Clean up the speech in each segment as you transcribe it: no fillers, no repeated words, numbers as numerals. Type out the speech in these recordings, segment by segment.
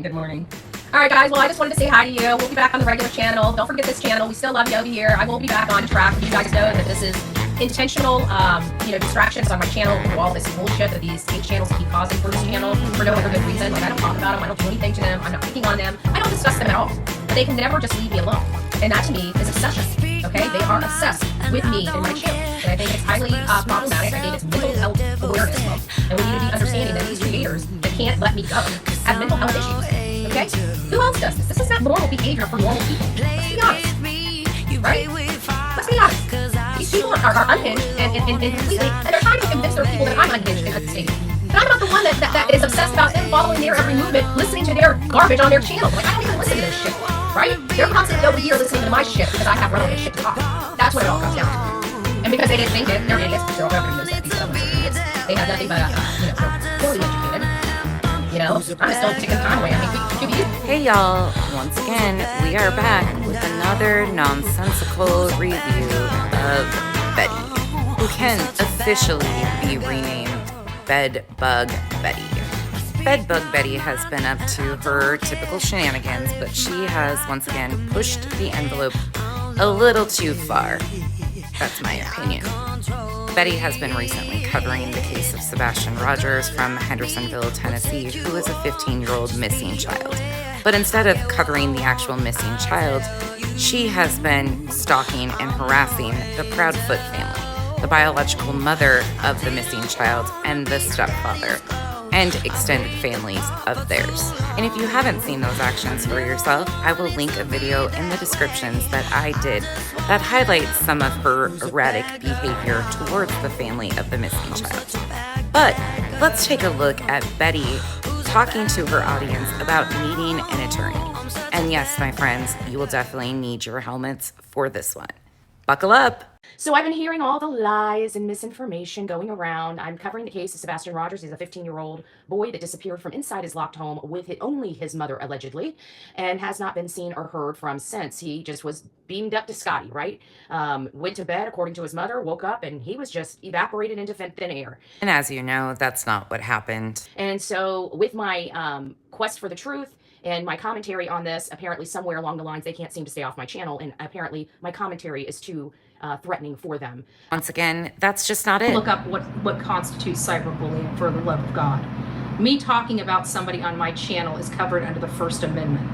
Good morning. All right, guys. Well, I just wanted to say hi to you. We'll be back on the regular channel. Don't forget this channel. We still love you over here. I will be back on track. You guys know that this is intentional, distractions on my channel through all this bullshit that these hate channels keep causing for this channel for no other good reason. Like, I don't talk about them. I don't do anything to them. I'm not picking on them. I don't discuss them at all. But they can never just leave me alone. And that to me is obsession. Okay? They are obsessed with me and my channel. And I think it's highly problematic. I think it's mental health awareness month. And we need to be understanding that these creators that can't let me go have mental health issues. Okay? Who else does this? This is not normal behavior for normal people. Let's be honest. Right? Let's be honest. These people are unhinged and completely, and they're trying to convince their people that I'm unhinged at the stage. But I'm not the one that is obsessed about them following their every movement, listening to their garbage on their channel. Like, I don't even listen to this shit. Right? They're constantly over here listening to my shit because I have relevant shit to talk about. That's what it all comes down to. And because they didn't think it, they're idiots. They're all everybody knows that. These other idiots. They have nothing but, poorly educated. I'm still ticking time away. I mean, Hey y'all, once again, we are back with another nonsensical review of Baddie, who can officially be renamed Bedbug Baddie. Bedbug Baddie has been up to her typical shenanigans, but she has once again pushed the envelope a little too far. That's my opinion. Baddie has been recently covering the case of Sebastian Rogers from Hendersonville, Tennessee, who is a 15-year-old missing child. But instead of covering the actual missing child, she has been stalking and harassing the Proudfoot family, the biological mother of the missing child and the stepfather, and extended families of theirs. And if you haven't seen those actions for yourself, I will link a video in the descriptions that I did that highlights some of her erratic behavior towards the family of the missing child. But let's take a look at Baddie talking to her audience about needing an attorney. And yes, my friends, you will definitely need your helmets for this one. Buckle up. So I've been hearing all the lies and misinformation going around. I'm covering the case of Sebastian Rogers. He's a 15-year-old boy that disappeared from inside his locked home with only his mother, allegedly, and has not been seen or heard from since. He just was beamed up to Scotty, right? Went to bed, according to his mother, woke up, and he was just evaporated into thin air. And as you know, that's not what happened. And so with my quest for the truth, and my commentary on this, apparently somewhere along the lines, they can't seem to stay off my channel, and apparently my commentary is too threatening for them. Once again, that's just not it. Look up what constitutes cyberbullying, for the love of God. Me talking about somebody on my channel is covered under the First Amendment.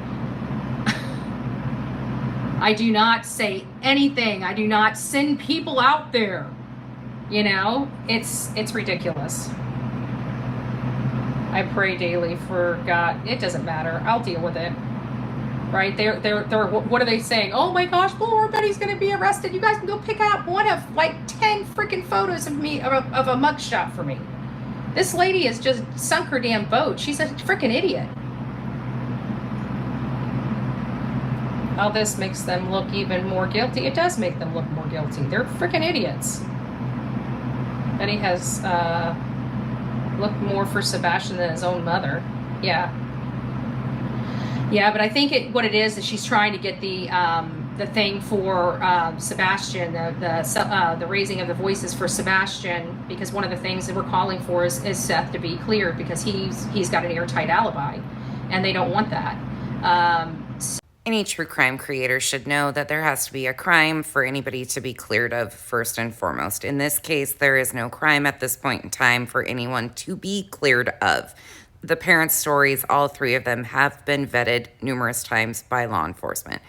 I do not say anything. I do not send people out there. It's ridiculous. I pray daily for God. It doesn't matter. I'll deal with it. Right? They're what are they saying? Oh my gosh, poor Baddie's gonna be arrested. You guys can go pick out one of like 10 freaking photos of me of a mugshot for me. This lady has just sunk her damn boat. She's a freaking idiot. All this makes them look even more guilty. It does make them look more guilty. They're freaking idiots. Baddie has looked more for Sebastian than his own mother. Yeah, but I think what it is she's trying to get the thing for Sebastian, the raising of the voices for Sebastian, because one of the things that we're calling for is Seth to be cleared, because he's got an airtight alibi, and they don't want that. Any true crime creator should know that there has to be a crime for anybody to be cleared of, first and foremost. In this case, there is no crime at this point in time for anyone to be cleared of. The parents' stories, all three of them, have been vetted numerous times by law enforcement.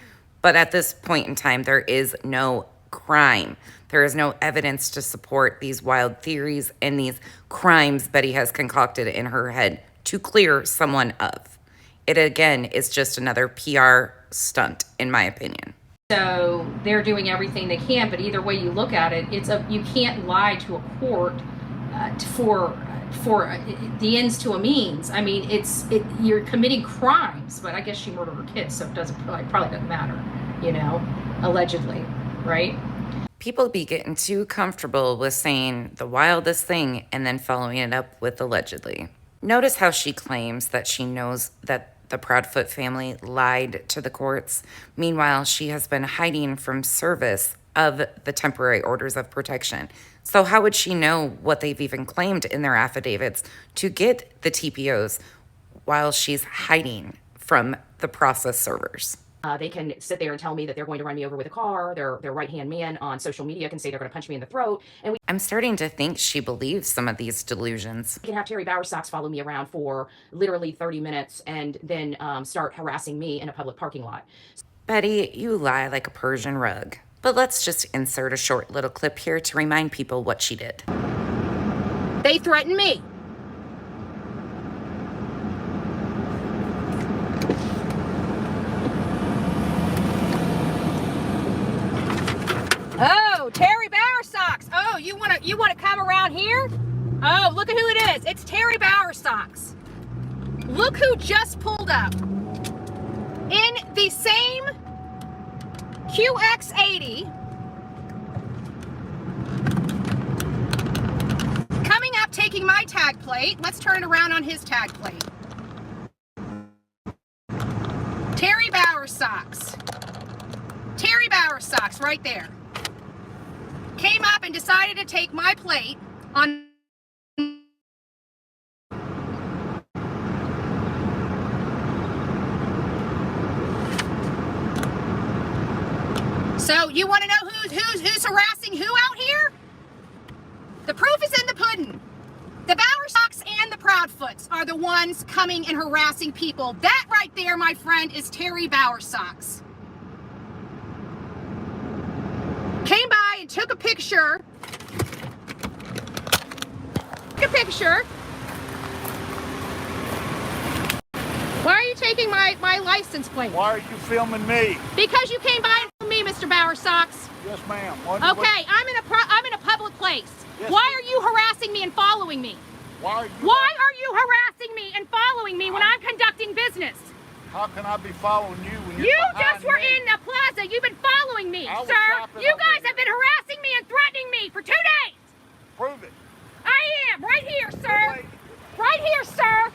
But at this point in time, there is no crime. There is no evidence to support these wild theories and these crimes Baddie has concocted in her head to clear someone of. It, again, is just another PR stunt, in my opinion. So they're doing everything they can, but either way you look at it, you can't lie to a court for the ends to a means. I mean, you're committing crimes, but I guess she murdered her kids, so it probably doesn't matter, allegedly, right? People be getting too comfortable with saying the wildest thing and then following it up with allegedly. Notice how she claims that she knows that the Proudfoot family lied to the courts. Meanwhile, she has been hiding from service of the temporary orders of protection. So how would she know what they've even claimed in their affidavits to get the TPOs while she's hiding from the process servers. They can sit there and tell me that they're going to run me over with a car. Their right-hand man on social media can say they're going to punch me in the throat. And we I'm starting to think she believes some of these delusions. can have Terry Bowersox follow me around for literally 30 minutes and then start harassing me in a public parking lot. Baddie, you lie like a Persian rug. But let's just insert a short little clip here to remind people what she did. They threatened me. Oh, Terry Bowersox. Oh, you wanna come around here? Oh, look at who it is. It's Terry Bowersox. Look who just pulled up in the same QX80. Coming up, taking my tag plate. Let's turn it around on his tag plate. Terry Bowersox. Terry Bowersox right there. Came up and decided to take my plate on. So you want to know who's harassing who out here? The proof is in the pudding. The Bowersox and the Proudfoots are the ones coming and harassing people. That right there, my friend, is Terry Bowersox. Came by and took a picture. Why are you taking my license plate? Why are you filming me? Because you came by and filmed me, Mr. Bowersox. Yes, ma'am. Okay, I'm in a public place. Yes, Why are you harassing me and following me? Why Why are you harassing me and following me when I'm conducting business? How can I be following you when you're You behind just were me? in the plaza. You've been following me, I was sir. shopping You over guys here. have been harassing me and threatening me for 2 days. Prove it. I am. Right here, sir. Wait. Right here, sir.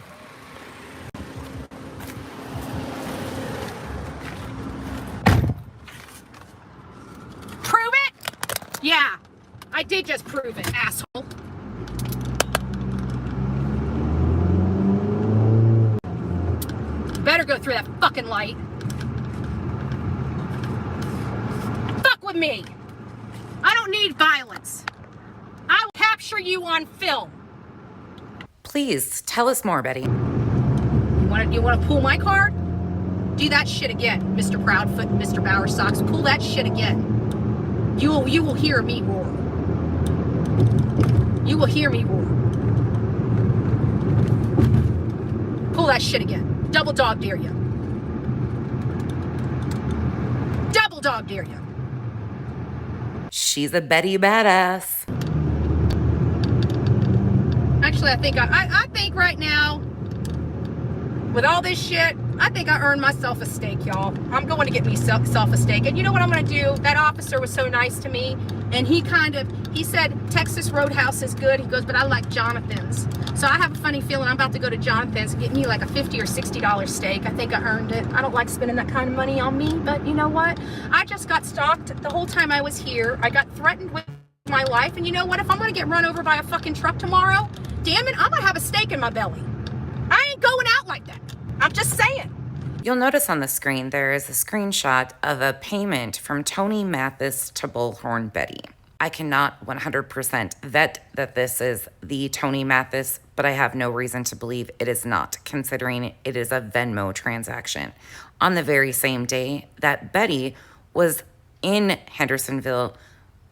Prove it? Yeah, I did just prove it, asshole. Better go through that fucking light. Fuck with me. I don't need violence. I will capture you on film. Please tell us more, Baddie. You want to pull my card? Do that shit again, Mr. Proudfoot and Mr. Bowersox. Pull that shit again. You will hear me roar. You will hear me roar. Pull that shit again. Double dog dare you. Double dog dare you. She's a Baddie badass. Actually, I think right now, with all this shit, I think I earned myself a steak, y'all. I'm going to get myself a steak. And you know what I'm going to do? That officer was so nice to me. And he said, Texas Roadhouse is good. He goes, but I like Jonathan's. So I have a funny feeling I'm about to go to Jonathan's and get me like a $50 or $60 steak. I think I earned it. I don't like spending that kind of money on me, but you know what? I just got stalked the whole time I was here. I got threatened with my life. And you know what? If I'm going to get run over by a fucking truck tomorrow, damn it, I'm going to have a steak in my belly. I ain't going out like that. I'm just saying. You'll notice on the screen there is a screenshot of a payment from Tony Mathis to Bullhorn Betty. I cannot 100% vet that this is the Tony Mathis, but I have no reason to believe it is not, considering it is a Venmo transaction. On the very same day that Betty was in Hendersonville,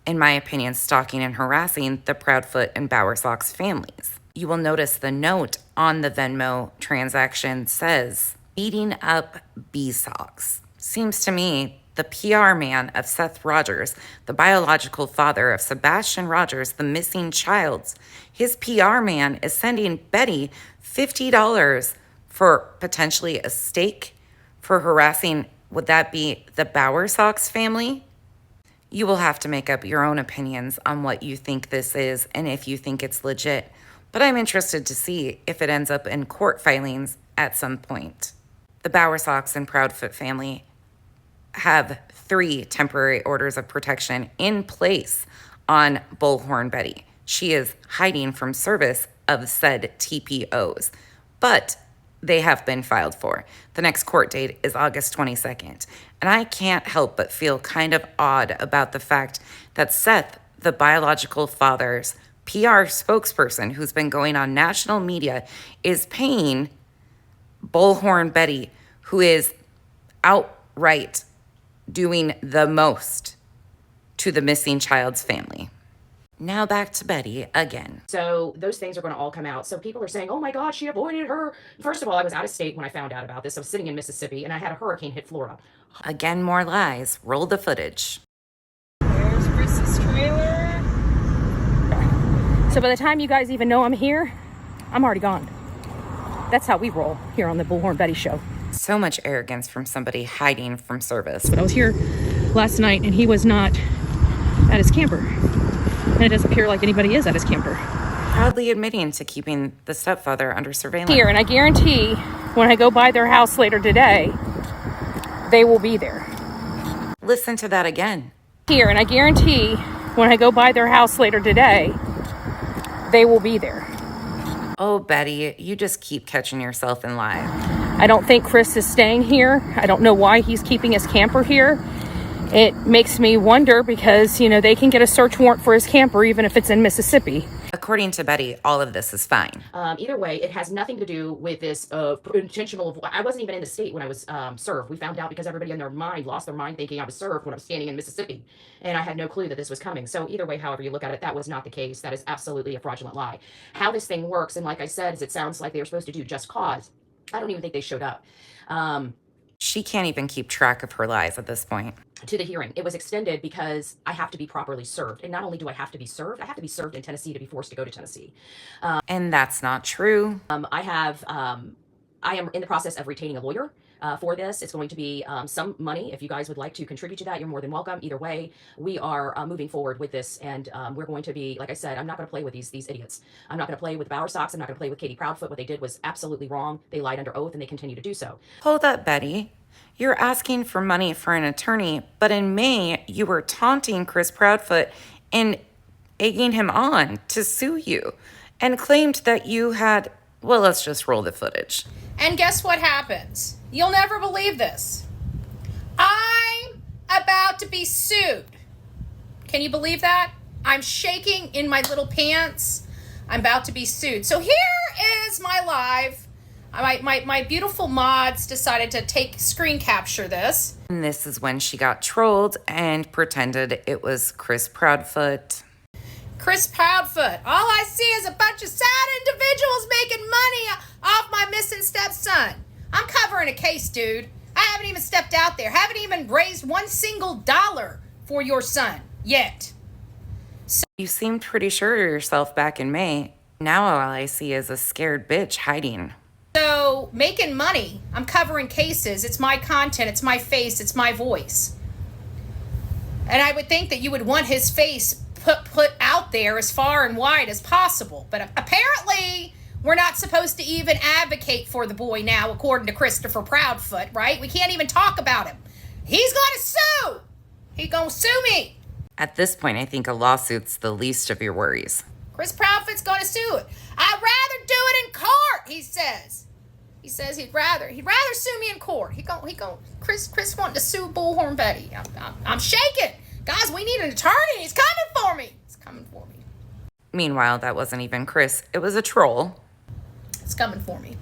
in my opinion, stalking and harassing the Proudfoot and Bowersox families. You will notice the note on the Venmo transaction says, beating up B-Sox. Seems to me the PR man of Seth Rogers, the biological father of Sebastian Rogers, the missing child, his PR man is sending Betty $50 for potentially a steak for harassing, would that be the Bowersox family? You will have to make up your own opinions on what you think this is and if you think it's legit. But I'm interested to see if it ends up in court filings at some point. The Bowersox and Proudfoot family have 3 temporary orders of protection in place on Bullhorn Betty. She is hiding from service of said TPOs. But they have been filed for. The next court date is August 22nd. And I can't help but feel kind of odd about the fact that Seth, the biological father's PR spokesperson who's been going on national media, is paying Bullhorn Betty, who is outright doing the most to the missing child's family. Now back to Betty again. So those things are going to all come out. So people are saying, oh my God, she avoided her. First of all, I was out of state when I found out about this. I was sitting in Mississippi and I had a hurricane hit Florida. Again, more lies. Roll the footage. There's Chris's trailer. So by the time you guys even know I'm here, I'm already gone. That's how we roll here on the Bullhorn Betty show. So much arrogance from somebody hiding from service. But I was here last night and he was not at his camper. And it doesn't appear like anybody is at his camper. Proudly admitting to keeping the stepfather under surveillance. Here, and I guarantee when I go by their house later today, they will be there. Listen to that again. Here, and I guarantee when I go by their house later today, they will be there. Oh, Betty, you just keep catching yourself in lies. I don't think Chris is staying here. I don't know why he's keeping his camper here. It makes me wonder because, they can get a search warrant for his camper even if it's in Mississippi. According to Betty, all of this is fine. Either way, it has nothing to do with this intentional. I wasn't even in the state when I was served. We found out because everybody in their mind lost their mind thinking I was served when I was standing in Mississippi. And I had no clue that this was coming. So either way, however you look at it, that was not the case. That is absolutely a fraudulent lie. How this thing works, and like I said, is it sounds like they were supposed to do just cause. I don't even think they showed up. She can't even keep track of her lies at this point. To the hearing. It was extended because I have to be properly served. And not only do I have to be served in Tennessee to be forced to go to Tennessee. And that's not true. I am in the process of retaining a lawyer for this. It's going to be some money. If you guys would like to contribute to that, you're more than welcome. Either way, we are moving forward with this. And we're going to be, like I said, I'm not going to play with these idiots. I'm not going to play with Bower Sox. I'm not going to play with Katie Proudfoot. What they did was absolutely wrong. They lied under oath and they continue to do so. Hold up, Betty. You're asking for money for an attorney, but in May, you were taunting Chris Proudfoot and egging him on to sue you and claimed that you had, well, let's just roll the footage. And guess what happens? You'll never believe this. I'm about to be sued. Can you believe that? I'm shaking in my little pants. I'm about to be sued. So here is my live. My beautiful mods decided to screen capture this. And this is when she got trolled and pretended it was Chris Proudfoot. Chris Proudfoot. All I see is a bunch of sad individuals making money off my missing stepson. I'm covering a case, dude. I haven't even stepped out there. Haven't even raised one single dollar for your son yet. You seemed pretty sure of yourself back in May. Now all I see is a scared bitch hiding. So, making money, I'm covering cases, it's my content, it's my face, it's my voice. And I would think that you would want his face put out there as far and wide as possible. But apparently, we're not supposed to even advocate for the boy now, according to Christopher Proudfoot, right? We can't even talk about him. He's going to sue! He's going to sue me! At this point, I think a lawsuit's the least of your worries. Chris Proudfoot's going to sue it. I'd rather do it in court, he says. He says he'd rather sue me in court. Chris wanting to sue Bullhorn Betty. I'm shaking. Guys, we need an attorney. He's coming for me. He's coming for me. Meanwhile, that wasn't even Chris. It was a troll. It's coming for me.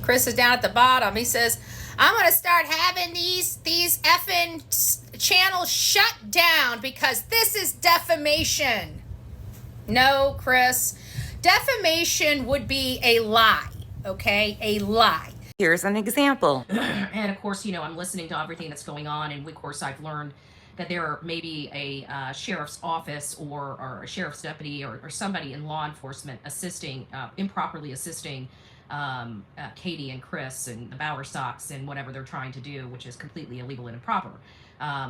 Chris is down at the bottom. He says, I'm going to start having these effing channels shut down because this is defamation. No, Chris. Defamation would be a lie, okay? A lie. Here's an example. And of course, I'm listening to everything that's going on. And of course, I've learned that there may be a sheriff's office or a sheriff's deputy or somebody in law enforcement improperly assisting Katie and Chris and the Bower Sox and whatever they're trying to do, which is completely illegal and improper.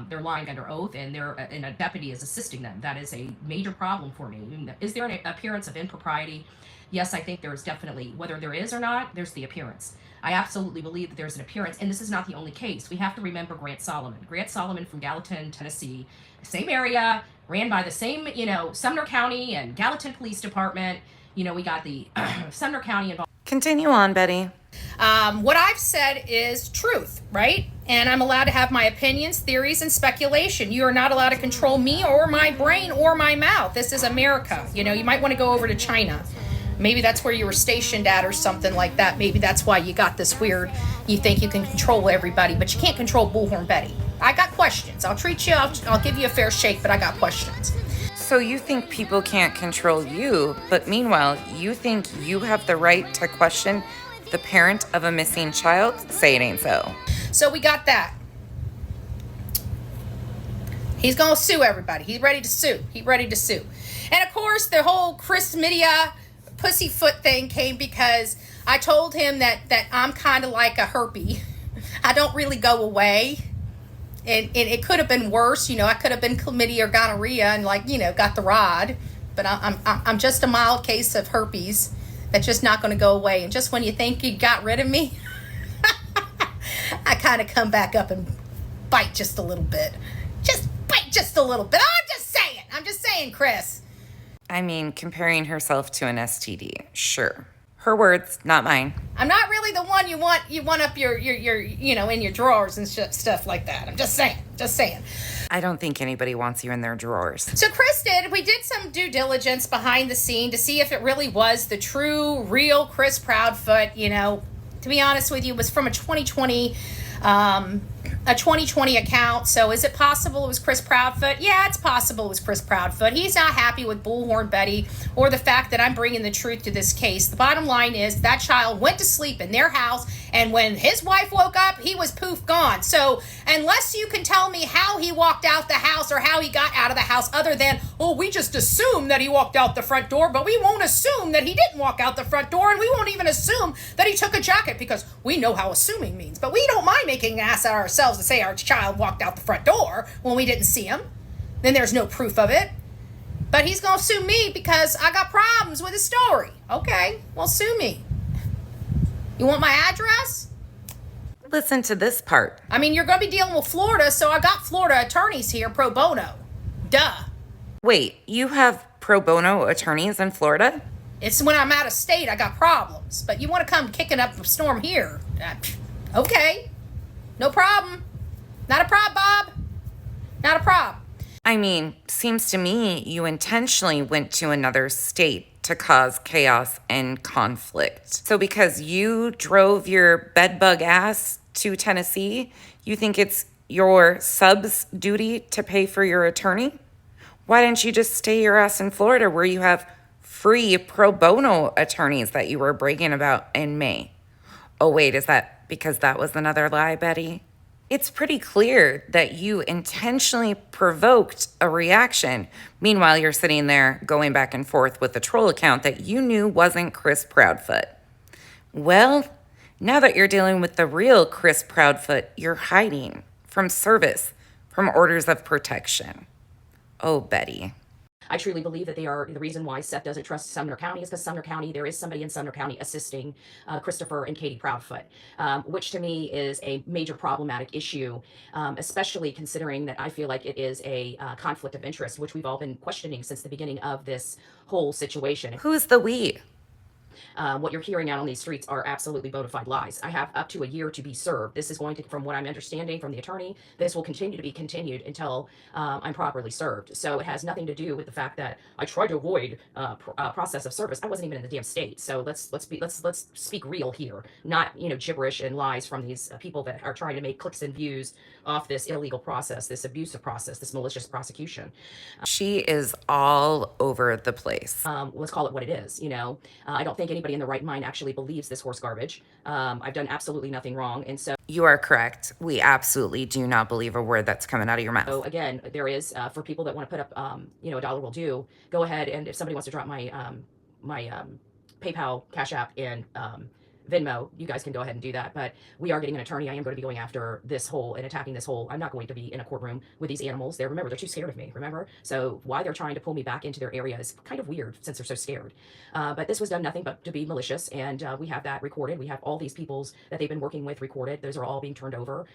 They're lying under oath and a deputy is assisting them. That is a major problem for me. Is there an appearance of impropriety? Yes, I think there is definitely. Whether there is or not, there's the appearance. I absolutely believe that there's an appearance, and this is not the only case. We have to remember Grant Solomon. Grant Solomon from Gallatin, Tennessee, same area, ran by the same, Sumner County and Gallatin Police Department. we got the Sumner County involved. Continue on, Betty. What I've said is truth, right? And I'm allowed to have my opinions, theories, and speculation. You are not allowed to control me or my brain or my mouth. This is America. You might want to go over to China. Maybe that's where you were stationed at or something like that. Maybe that's why you got this weird, you think you can control everybody, but you can't control Bullhorn Betty. I got questions. I'll treat you, I'll give you a fair shake, but I got questions. So you think people can't control you, but meanwhile, you think you have the right to question the parent of a missing child? Say it ain't so. So we got that. He's going to sue everybody. He's ready to sue. And of course, the whole Chris Media pussyfoot thing came because I told him that I'm kind of like a herpy. I don't really go away. And it could have been worse. I could have been chlamydia or gonorrhea and got the rod. But I'm just a mild case of herpes that's just not going to go away. And just when you think you got rid of me, I kind of come back up and bite just a little bit. Just bite just a little bit. I'm just saying, Chris. I mean, comparing herself to an STD, sure. Her words, not mine. I'm not really the one you want up your in your drawers and stuff like that. I'm just saying. I don't think anybody wants you in their drawers. So we did some due diligence behind the scene to see if it really was the true, real Chris Proudfoot. To be honest with you, it was from a 2020 account. So is it possible it was Chris Proudfoot? Yeah, it's possible it was Chris Proudfoot. He's not happy with Bullhorn Betty or the fact that I'm bringing the truth to this case. The bottom line is that child went to sleep in their house, and when his wife woke up, he was poof gone. So unless you can tell me how he walked out the house or how he got out of the house other than, we just assume that he walked out the front door, but we won't assume that he didn't walk out the front door, and we won't even assume that he took a jacket because we know how assuming means. But we don't mind making an ass out of ourselves to say our child walked out the front door when we didn't see him. Then there's no proof of it. But he's going to sue me because I got problems with his story. Okay, well, sue me. You want my address? Listen to this part. I mean, you're going to be dealing with Florida, so I got Florida attorneys here pro bono. Duh. Wait, you have pro bono attorneys in Florida? It's when I'm out of state, I got problems. But you want to come kicking up a storm here? Okay. No problem. Not a problem, Bob. Not a problem. I mean, seems to me you intentionally went to another state to cause chaos and conflict. So because you drove your bedbug ass to Tennessee, you think it's your sub's duty to pay for your attorney? Why didn't you just stay your ass in Florida where you have free pro bono attorneys that you were bragging about in May? Oh, wait, is that because that was another lie, Betty? It's pretty clear that you intentionally provoked a reaction. Meanwhile, you're sitting there going back and forth with a troll account that you knew wasn't Chris Proudfoot. Well, now that you're dealing with the real Chris Proudfoot, you're hiding from service, from orders of protection. Oh, Betty. I truly believe that they are the reason why Seth doesn't trust Sumner County is because Sumner County, there is somebody in Sumner County assisting Christopher and Katie Proudfoot, which to me is a major problematic issue, especially considering that I feel like it is a conflict of interest, which we've all been questioning since the beginning of this whole situation. Who's the we? What you're hearing out on these streets are absolutely bona fide lies. I have up to a year to be served. This is going to, from what I'm understanding from the attorney, this will continue to be continued until I'm properly served. So it has nothing to do with the fact that I tried to avoid process of service. I wasn't even in the damn state. So let's speak real here, not gibberish and lies from these people that are trying to make clicks and views off this illegal process, this abusive process, this malicious prosecution. She is all over the place. Let's call it what it is. I don't think anybody in the right mind actually believes this horse garbage. I've done absolutely nothing wrong. And so you are correct. We absolutely do not believe a word that's coming out of your mouth. So again, there is, for people that want to put up, a dollar will do, go ahead. And if somebody wants to drop my PayPal, Cash App, and Venmo, you guys can go ahead and do that. But we are getting an attorney. I am going to be going after this whole and attacking this whole. I'm not going to be in a courtroom with these animals. Remember, they're too scared of me, remember? So why they're trying to pull me back into their area is kind of weird since they're so scared. But this was done nothing but to be malicious. And we have that recorded. We have all these peoples that they've been working with recorded. Those are all being turned over.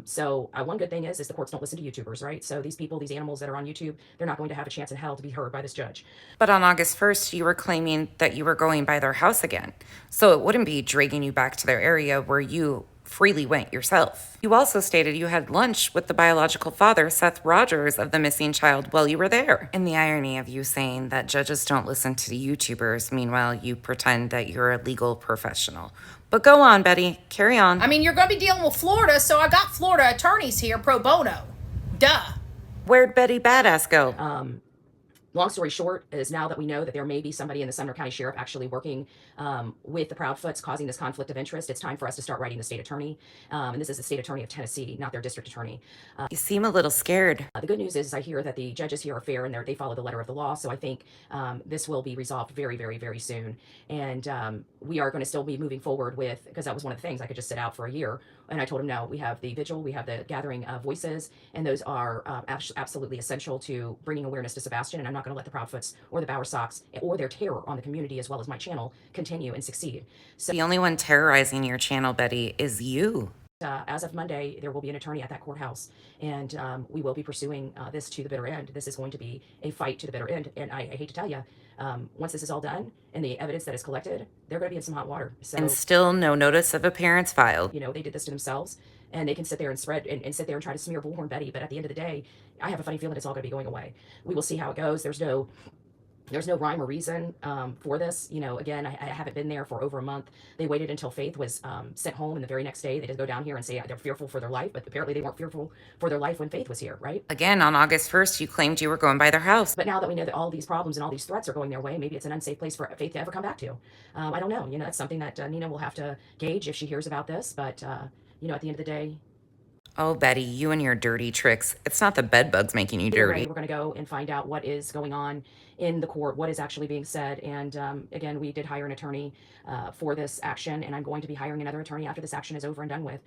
So one good thing is the courts don't listen to YouTubers, right? So these people, these animals that are on YouTube, they're not going to have a chance in hell to be heard by this judge. But on August 1st, you were claiming that you were going by their house again. So it wouldn't be dragging you back to their area where you freely went yourself. You also stated you had lunch with the biological father, Seth Rogers, of the missing child while you were there. And the irony of you saying that judges don't listen to the YouTubers, meanwhile you pretend that you're a legal professional. But go on, Betty. Carry on. I mean, you're going to be dealing with Florida, so I got Florida attorneys here pro bono. Duh. Where'd Betty Badass go? Long story short is now that we know that there may be somebody in the Sumner County Sheriff actually working with the Proudfoots causing this conflict of interest, it's time for us to start writing the state attorney. And this is the state attorney of Tennessee, not their district attorney. You seem a little scared. The good news is I hear that the judges here are fair and they follow the letter of the law. So I think this will be resolved very, very, very soon. And we are going to still be moving forward with, because that was one of the things, I could just sit out for a year. And I told him, no, we have the vigil, we have the gathering of voices, and those are absolutely essential to bringing awareness to Sebastian. And I'm not going to let the Proudfoots or the Bower Sox or their terror on the community as well as my channel continue and succeed. So The only one terrorizing your channel, Betty, is you. as of Monday, there will be an attorney at that courthouse, and we will be pursuing this to the bitter end. This is going to be a fight to the bitter end. And I hate to tell you, once this is all done and the evidence that is collected, they're going to be in some hot water. So, And still no notice of appearance filed. you know, they did this to themselves, and they can sit there and spread and sit there and try to smear Bullhorn Betty. But at the end of the day, I have a funny feeling it's all going to be going away. We will see how it goes. There's no rhyme or reason for this. You know, again, I haven't been there for over a month. They waited until Faith was sent home, and the very next day they did go down here and say they're fearful for their life, but apparently they weren't fearful for their life when Faith was here, right? Again, on August 1st, you claimed you were going by their house. But now that we know that all these problems and all these threats are going their way, maybe it's an unsafe place for Faith to ever come back to. I don't know. You know, that's something that Nina will have to gauge if she hears about this. But, you know, at the end of the day, Oh, Betty, you and your dirty tricks. It's not the bedbugs making you either way, dirty. we're going to go and find out what is going on in the court, what is actually being said. And again, we did hire an attorney for this action, and I'm going to be hiring another attorney after this action is over and done with.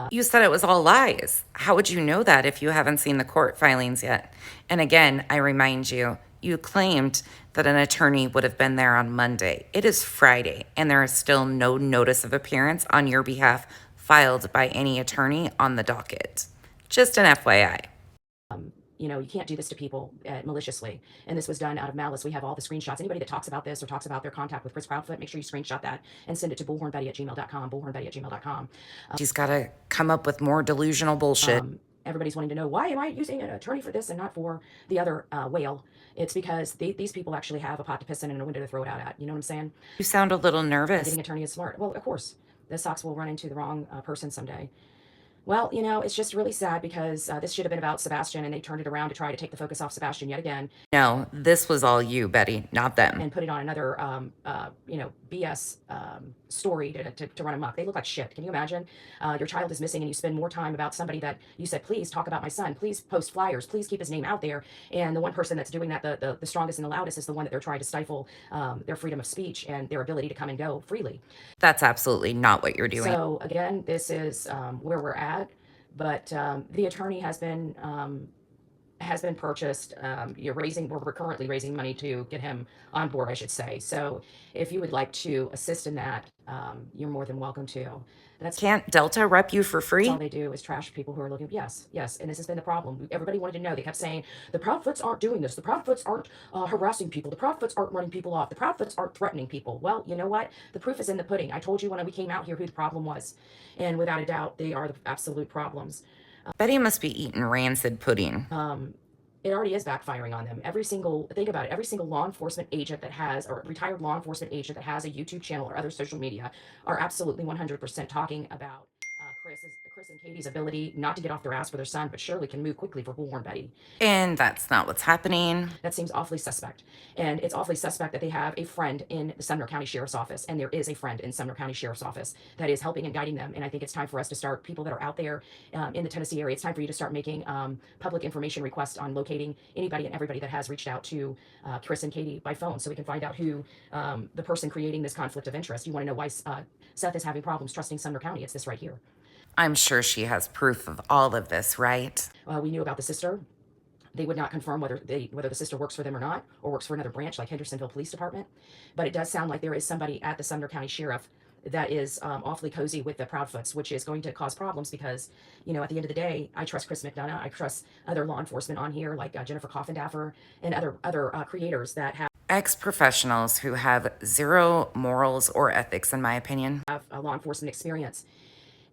You said it was all lies. How would you know that if you haven't seen the court filings yet? And again, I remind you, you claimed that an attorney would have been there on Monday. It is Friday, and there is still no notice of appearance on your behalf filed by any attorney on the docket. Just an FYI. You know, you can't do this to people maliciously. And this was done out of malice. We have all the screenshots. Anybody that talks about this or talks about their contact with Chris Proudfoot, make sure you screenshot that and send it to bullhornbetty@gmail.com, bullhornbetty@gmail.com. She's got to come up with more delusional bullshit. Everybody's wanting to know, why am I using an attorney for this and not for the other whale? It's because these people actually have a pot to piss in and a window to throw it out at. You know what I'm saying? You sound a little nervous. Getting attorney is smart. Well, of course, the Sox will run into the wrong person someday. Well, you know, it's just really sad because this should have been about Sebastian, and they turned it around to try to take the focus off Sebastian yet again No, this was all you, Betty, not them. and put it on another, you know, BS story to run amok. They look like shit. Can you imagine? Your child is missing, and you spend more time about somebody that you said, please talk about my son, please post flyers, please keep his name out there. And the one person that's doing that, the strongest and the loudest, is the one that they're trying to stifle their freedom of speech and their ability to come and go freely. That's absolutely not what you're doing. So again, this is where we're at. But the attorney has been purchased. We're currently raising money to get him on board, I should say. So if you would like to assist in that, you're more than welcome to. Can't Delta rep you for free? That's all they do is trash people who are looking. Yes. And this has been the problem. Everybody wanted to know. They kept saying, the Proudfoots aren't doing this. The Proudfoots aren't harassing people. The Proudfoots aren't running people off. The Proudfoots aren't threatening people. Well, you know what? The proof is in the pudding. I told you when we came out here who the problem was. And without a doubt, they are the absolute problems. Betty must be eating rancid pudding. It already is backfiring on them. Think about it, every single law enforcement agent that has, or retired law enforcement agent that has a YouTube channel or other social media are absolutely 100% talking about Chris and Katie's ability not to get off their ass for their son, but surely can move quickly for bullhorn Baddie. And that's not what's happening. That seems awfully suspect. And it's awfully suspect that they have a friend in the Sumner County Sheriff's Office, and there is a friend in Sumner County Sheriff's Office that is helping and guiding them. And I think it's time for us to start, people that are out there in the Tennessee area, it's time for you to start making public information requests on locating anybody and everybody that has reached out to Chris and Katie by phone, so we can find out who the person creating this conflict of interest. You want to know why Seth is having problems trusting Sumner County? It's this right here. I'm sure she has proof of all of this, right? We knew about the sister. They would not confirm whether the sister works for them or not, or works for another branch like Hendersonville Police Department. But it does sound like there is somebody at the Sumner County Sheriff that is awfully cozy with the Proudfoots, which is going to cause problems because, you know, at the end of the day, I trust Chris McDonough. I trust other law enforcement on here like Jennifer Coffindaffer and other creators that have ex-professionals who have zero morals or ethics, in my opinion. Have law enforcement experience.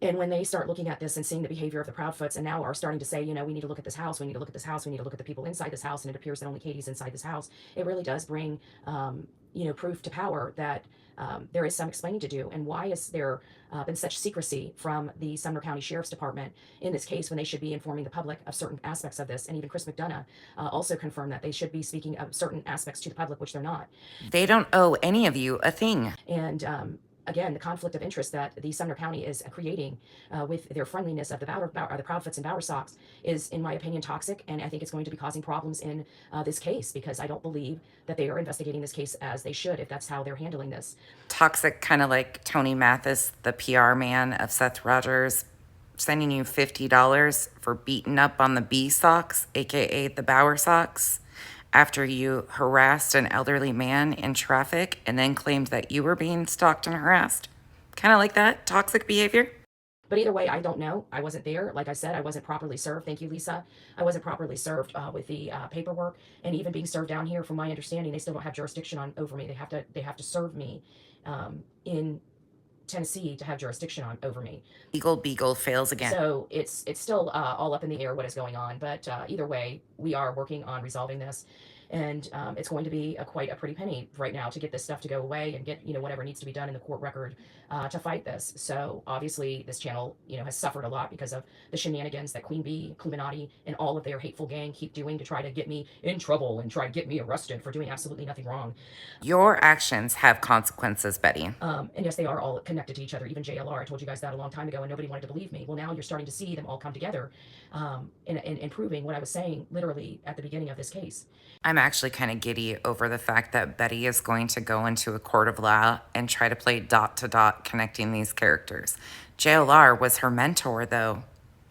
And when they start looking at this and seeing the behavior of the Proudfoots and now are starting to say, you know, we need to look at this house, we need to look at this house, we need to look at the people inside this house, and it appears that only Katie's inside this house, it really does bring, you know, proof to power that there is some explaining to do. And why is there been such secrecy from the Sumner County Sheriff's Department in this case when they should be informing the public of certain aspects of this? And even Chris McDonough also confirmed that they should be speaking of certain aspects to the public, which they're not. They don't owe any of you a thing. And again, the conflict of interest that the Sumner County is creating with their friendliness of the Proudfoots and Bower Sox is, in my opinion, toxic. And I think it's going to be causing problems in this case because I don't believe that they are investigating this case as they should if that's how they're handling this. Toxic, kind of like Tony Mathis, the PR man of Seth Rogers, sending you $50 for beating up on the B Sox, aka the Bower Sox, after you harassed an elderly man in traffic and then claimed that you were being stalked and harassed. Kind of like that, toxic behavior. But either way, I don't know. I wasn't there. Like I said, I wasn't properly served. Thank you, Lisa. I wasn't properly served with the paperwork, and even being served down here, from my understanding, they still don't have jurisdiction over me. They have to serve me in Tennessee to have jurisdiction over me. Beagle fails again. So it's still all up in the air what is going on. But either way, we are working on resolving this. And it's going to be quite a pretty penny right now to get this stuff to go away and get, you know, whatever needs to be done in the court record to fight this. So obviously this channel, you know, has suffered a lot because of the shenanigans that Queen Bee, Illuminati, and all of their hateful gang keep doing to try to get me in trouble and try to get me arrested for doing absolutely nothing wrong. Your actions have consequences, Betty. And yes, they are all connected to each other. Even JLR, I told you guys that a long time ago and nobody wanted to believe me. Well, now you're starting to see them all come together and proving what I was saying literally at the beginning of this case. I'm actually kind of giddy over the fact that Betty is going to go into a court of law and try to play dot to dot connecting these characters. JLR was her mentor, though.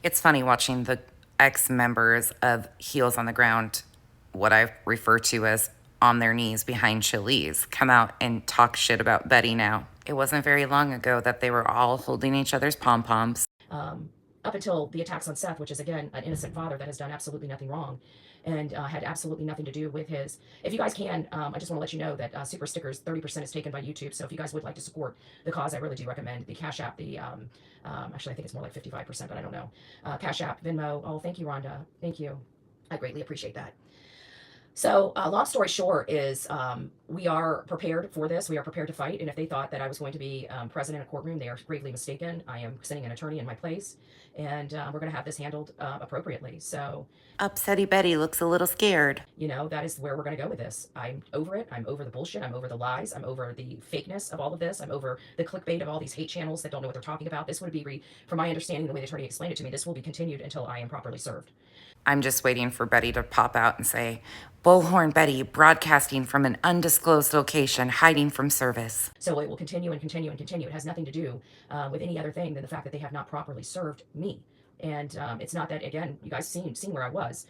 It's funny watching the ex-members of Heels on the Ground, what I refer to as on their knees behind Chili's, come out and talk shit about Betty now. It wasn't very long ago that they were all holding each other's pom-poms. Up until the attacks on Seth, which is, again, an innocent father that has done absolutely nothing wrong and had absolutely nothing to do with his... If you guys can, I just want to let you know that Super Stickers, 30% is taken by YouTube. So if you guys would like to support the cause, I really do recommend the Cash App, the... actually, I think it's more like 55%, but I don't know. Cash App, Venmo. Oh, thank you, Rhonda. Thank you. I greatly appreciate that. So long story short is we are prepared for this. We are prepared to fight. And if they thought that I was going to be present in a courtroom, they are gravely mistaken. I am sending an attorney in my place, and we're going to have this handled appropriately. So Upsetty Betty looks a little scared. You know, that is where we're going to go with this. I'm over it. I'm over the bullshit. I'm over the lies. I'm over the fakeness of all of this. I'm over the clickbait of all these hate channels that don't know what they're talking about. This would be, from my understanding, the way the attorney explained it to me, this will be continued until I am properly served. I'm just waiting for Betty to pop out and say, Bullhorn Betty broadcasting from an undisclosed location, hiding from service. So it will continue and continue and continue. It has nothing to do with any other thing than the fact that they have not properly served me. And it's not that, again, you guys seen where I was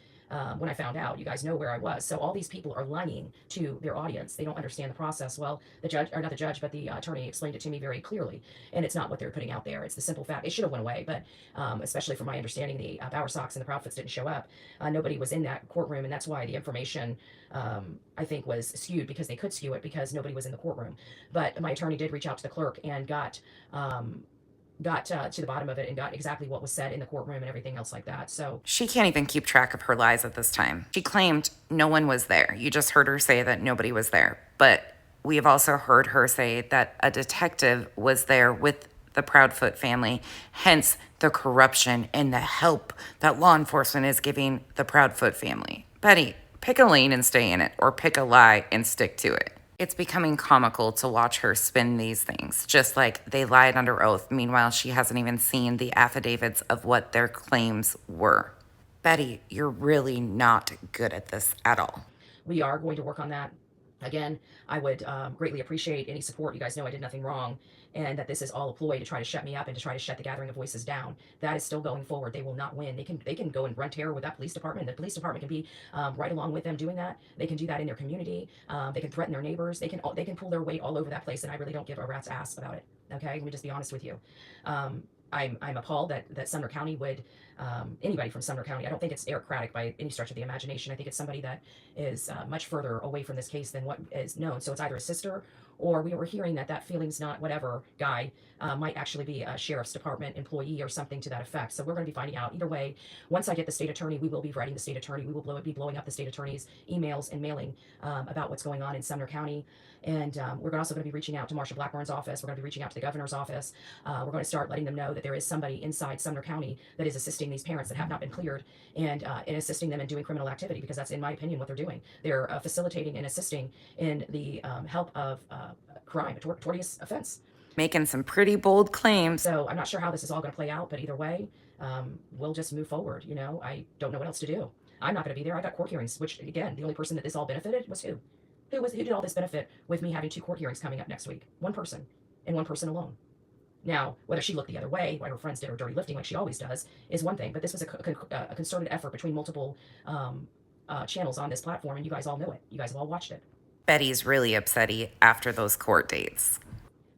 when I found out. You guys know where I was. So all these people are lying to their audience. They don't understand the process. Well, the judge, or not the judge, but the attorney explained it to me very clearly. And it's not what they're putting out there. It's the simple fact. It should have went away, but especially from my understanding, the Bower Sox and the Proudfoots didn't show up. Nobody was in that courtroom, and that's why the information, I think, was skewed, because they could skew it because nobody was in the courtroom. But my attorney did reach out to the clerk and got to the bottom of it and got exactly what was said in the courtroom and everything else like that. So she can't even keep track of her lies at this time. She claimed no one was there. You just heard her say that nobody was there. But we have also heard her say that a detective was there with the Proudfoot family, hence the corruption and the help that law enforcement is giving the Proudfoot family. Baddie, pick a lane and stay in it, or pick a lie and stick to it. It's becoming comical to watch her spin these things, just like they lied under oath. Meanwhile, she hasn't even seen the affidavits of what their claims were. Baddie, you're really not good at this at all. We are going to work on that. Again, I would greatly appreciate any support. You guys know I did nothing wrong, and that this is all a ploy to try to shut me up and to try to shut the gathering of voices down. That is still going forward. They will not win. They can go and run terror with that police department. The police department can be right along with them doing that. They can do that in their community. They can threaten their neighbors. They can pull their weight all over that place, and I really don't give a rat's ass about it. Okay, let me just be honest with you. I'm appalled that Sumner County would, anybody from Sumner County, I don't think it's Eric Craddock by any stretch of the imagination. I think it's somebody that is much further away from this case than what is known. So it's either a sister, or we were hearing that feelings not whatever guy might actually be a sheriff's department employee or something to that effect. So we're going to be finding out. Either way, once I get the state attorney, we will be writing the state attorney. We will be blowing up the state attorney's emails and mailing about what's going on in Sumner County. And we're also going to be reaching out to Marsha Blackburn's office. We're going to be reaching out to the governor's office. We're going to start letting them know that there is somebody inside Sumner County that is assisting these parents that have not been cleared, and assisting them in doing criminal activity, because that's, in my opinion, what they're doing. They're facilitating and assisting in the help of crime, a tortious offense. Making some pretty bold claims. So I'm not sure how this is all going to play out, but either way, we'll just move forward. You know, I don't know what else to do. I'm not going to be there. I got court hearings, which, again, the only person that this all benefited was who? Who did all this benefit with me having 2 court hearings coming up next week? One person, and one person alone. Now, whether she looked the other way, why her friends did her dirty lifting like she always does, is one thing. But this was a concerted effort between multiple channels on this platform, and you guys all know it. You guys have all watched it. Baddie's really upsetty after those court dates.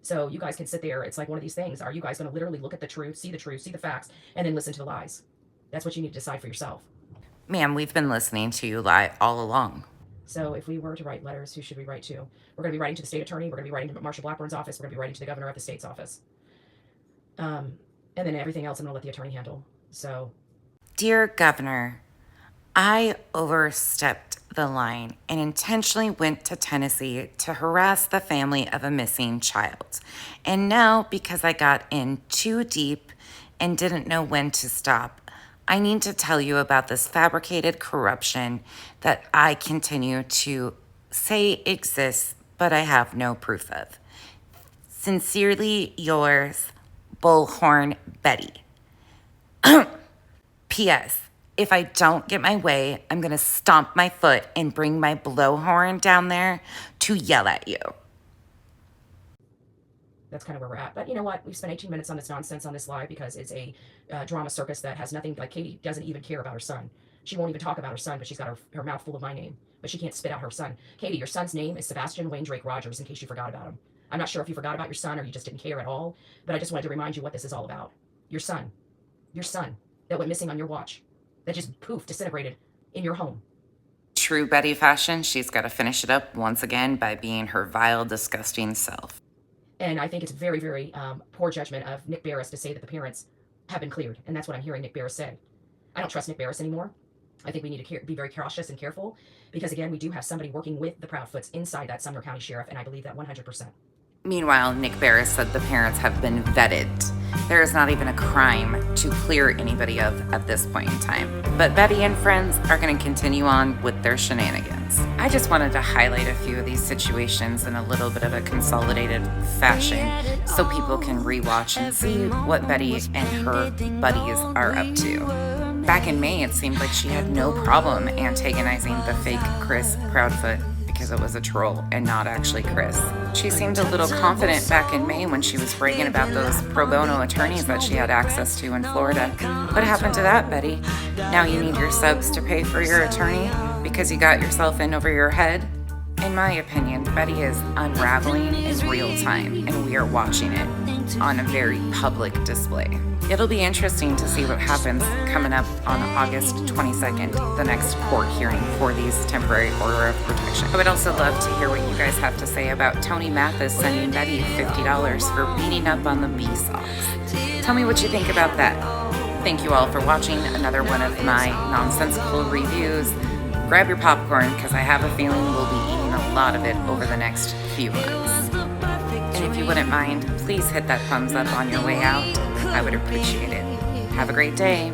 So you guys can sit there. It's like one of these things. Are you guys going to literally look at the truth, see the facts, and then listen to the lies? That's what you need to decide for yourself. Ma'am, we've been listening to you lie all along. So if we were to write letters, who should we write to? We're going to be writing to the state attorney. We're going to be writing to Marsha Blackburn's office. We're going to be writing to the governor of the state's office. And then everything else I'm going to let the attorney handle. So, Dear Governor, I overstepped the line and intentionally went to Tennessee to harass the family of a missing child. And now, because I got in too deep and didn't know when to stop, I need to tell you about this fabricated corruption that I continue to say exists, but I have no proof of. Sincerely yours, Bullhorn Baddie. P.S. If I don't get my way, I'm going to stomp my foot and bring my blowhorn down there to yell at you. that's kind of where we're at. But you know what? We've spent 18 minutes on this nonsense on this live because it's a drama circus that has nothing, like Katie doesn't even care about her son. She won't even talk about her son, but she's got her mouth full of my name. But she can't spit out her son. Katie, your son's name is Sebastian Wayne Drake Rogers, in case you forgot about him. I'm not sure if you forgot about your son or you just didn't care at all, but I just wanted to remind you what this is all about. Your son that went missing on your watch, that just poof, disintegrated in your home. True Baddie fashion, she's got to finish it up once again by being her vile, disgusting self. And I think it's very, very poor judgment of Nick Barris to say that the parents have been cleared. And that's what I'm hearing Nick Barris say. I don't trust Nick Barris anymore. I think we need to be very cautious and careful because, again, we do have somebody working with the Proudfoots inside that Sumner County Sheriff, and I believe that 100%. Meanwhile, Nick Barris said the parents have been vetted. There is not even a crime to clear anybody of at this point in time. But Baddie and friends are going to continue on with their shenanigans. I just wanted to highlight a few of these situations in a little bit of a consolidated fashion so people can rewatch and see what Baddie and her buddies are up to. Back in May, it seemed like she had no problem antagonizing the fake Chris Proudfoot because it was a troll and not actually Chris. She seemed a little confident back in May when she was bragging about those pro bono attorneys that she had access to in Florida. What happened to that, Baddie? Now you need your subs to pay for your attorney because you got yourself in over your head? In my opinion, Baddie is unraveling in real time, and we are watching it on a very public display. It'll be interesting to see what happens coming up on August 22nd, the next court hearing for these temporary order of protection. I would also love to hear what you guys have to say about Tony Mathis sending Baddie $50 for beating up on the B-Sox. Tell me what you think about that. Thank you all for watching another one of my nonsensical reviews. Grab your popcorn because I have a feeling we'll be eating a lot of it over the next few months. And if if you wouldn't mind, please hit that thumbs up on your way out. I would appreciate it. Have a great day.